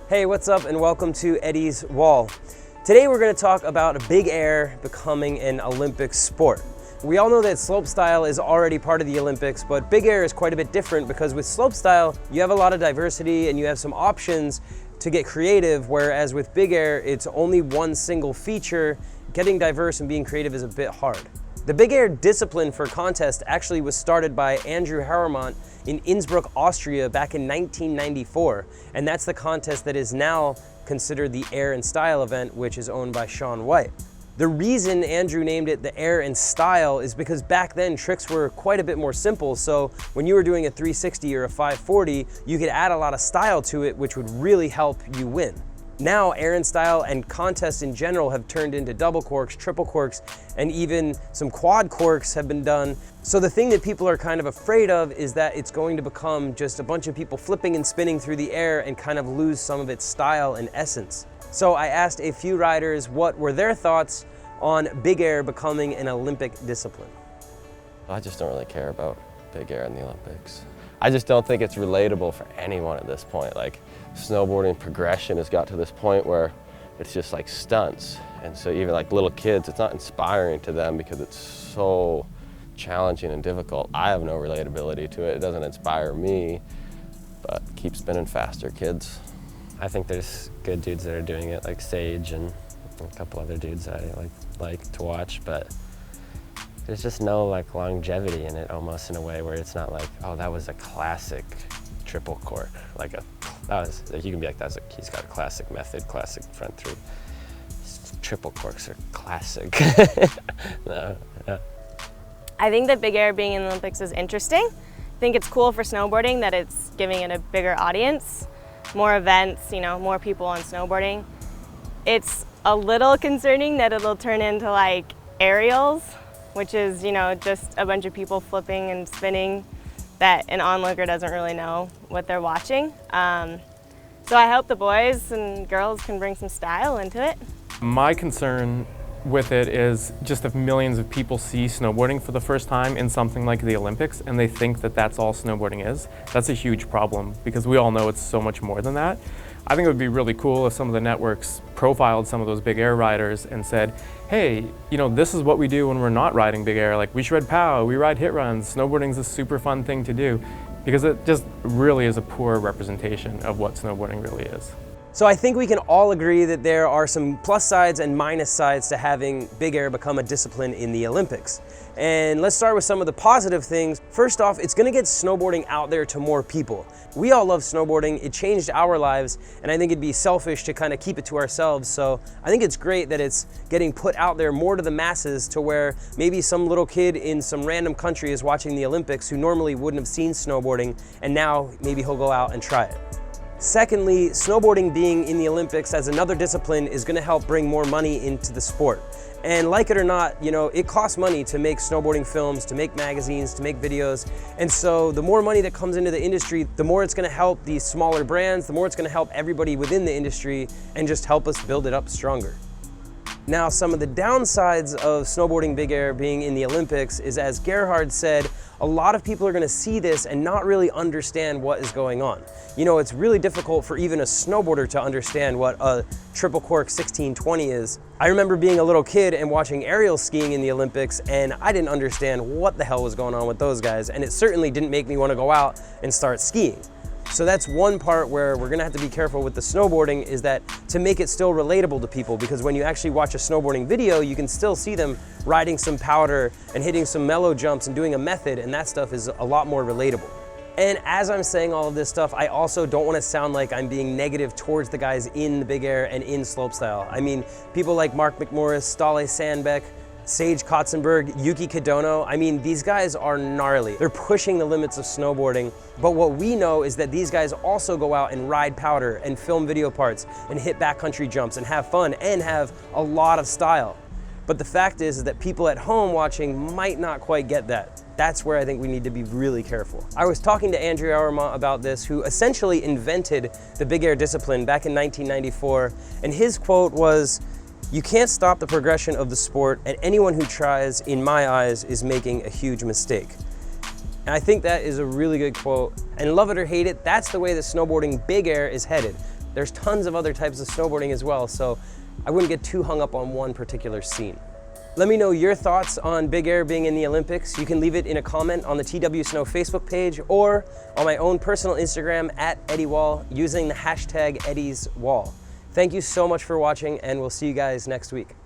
Hey, what's up and welcome to Eddie's Wall. Today we're going to talk about big air becoming an Olympic sport. We all know that slopestyle is already part of the Olympics, but big air is quite a bit different because with slopestyle, you have a lot of diversity and you have some options to get creative, whereas with big air, it's only one single feature. Getting diverse and being creative is a bit hard. The big air discipline for contest actually was started by Andrew Harremont in Innsbruck, Austria back in 1994. And that's the contest that is now considered the Air and Style event, which is owned by Shaun White. The reason Andrew named it the Air and Style is because back then tricks were quite a bit more simple. So when you were doing a 360 or a 540, you could add a lot of style to it, which would really help you win. Now, air and style and contests in general have turned into double corks, triple corks, and even some quad corks have been done. So the thing that people are kind of afraid of is that it's going to become just a bunch of people flipping and spinning through the air and kind of lose some of its style and essence. So I asked a few riders what were their thoughts on big air becoming an Olympic discipline. I just don't really care about big air in the Olympics. I just don't think it's relatable for anyone at this point. Like, snowboarding progression has got to this point where it's just like stunts. And so even like little kids, it's not inspiring to them because it's so challenging and difficult. I have no relatability to it. It doesn't inspire me, but keep spinning faster, kids. I think there's good dudes that are doing it, like Sage and a couple other dudes that I like to watch, but there's just no like longevity in it, almost in a way where it's not like, oh, that was a classic triple cork. Like you can be like, he's got a classic method, classic front three. Triple corks are classic. No. I think that big air being in the Olympics is interesting. I think it's cool for snowboarding that it's giving it a bigger audience, more events, more people on snowboarding. It's a little concerning that it'll turn into like aerials, which is, just a bunch of people flipping and spinning that an onlooker doesn't really know what they're watching. So I hope the boys and girls can bring some style into it. My concern with it is just if millions of people see snowboarding for the first time in something like the Olympics and they think that that's all snowboarding is, that's a huge problem because we all know it's so much more than that. I think it would be really cool if some of the networks profiled some of those big air riders and said, hey, this is what we do when we're not riding big air. Like, we shred POW, we ride hit runs. Snowboarding's a super fun thing to do because it just really is a poor representation of what snowboarding really is. So I think we can all agree that there are some plus sides and minus sides to having big air become a discipline in the Olympics. And let's start with some of the positive things. First off, it's gonna get snowboarding out there to more people. We all love snowboarding, it changed our lives, and I think it'd be selfish to kind of keep it to ourselves. So I think it's great that it's getting put out there more to the masses to where maybe some little kid in some random country is watching the Olympics who normally wouldn't have seen snowboarding, and now maybe he'll go out and try it. Secondly, snowboarding being in the Olympics as another discipline is going to help bring more money into the sport. And like it or not, it costs money to make snowboarding films, to make magazines, to make videos. And so the more money that comes into the industry, the more it's going to help these smaller brands, the more it's going to help everybody within the industry and just help us build it up stronger. Now, some of the downsides of snowboarding big air being in the Olympics is, as Gerhard said, a lot of people are gonna see this and not really understand what is going on. It's really difficult for even a snowboarder to understand what a triple cork 1620 is. I remember being a little kid and watching aerial skiing in the Olympics, and I didn't understand what the hell was going on with those guys, and it certainly didn't make me wanna go out and start skiing. So that's one part where we're gonna have to be careful with the snowboarding, is that to make it still relatable to people, because when you actually watch a snowboarding video, you can still see them riding some powder and hitting some mellow jumps and doing a method, and that stuff is a lot more relatable. And as I'm saying all of this stuff, I also don't want to sound like I'm being negative towards the guys in the big air and in slopestyle. I mean, people like Mark McMorris, Ståle Sandbeck, Sage Kotzenberg, Yuki Kodono, I mean, these guys are gnarly. They're pushing the limits of snowboarding, but what we know is that these guys also go out and ride powder and film video parts and hit backcountry jumps and have fun and have a lot of style. But the fact is that people at home watching might not quite get that. That's where I think we need to be really careful. I was talking to Andrew Harremont about this, who essentially invented the big air discipline back in 1994, and his quote was, "You can't stop the progression of the sport, and anyone who tries, in my eyes, is making a huge mistake." And I think that is a really good quote. And love it or hate it, that's the way that snowboarding big air is headed. There's tons of other types of snowboarding as well, so I wouldn't get too hung up on one particular scene. Let me know your thoughts on big air being in the Olympics. You can leave it in a comment on the TW Snow Facebook page or on my own personal Instagram @EddieWall using the hashtag EddiesWall. Thank you so much for watching, and we'll see you guys next week.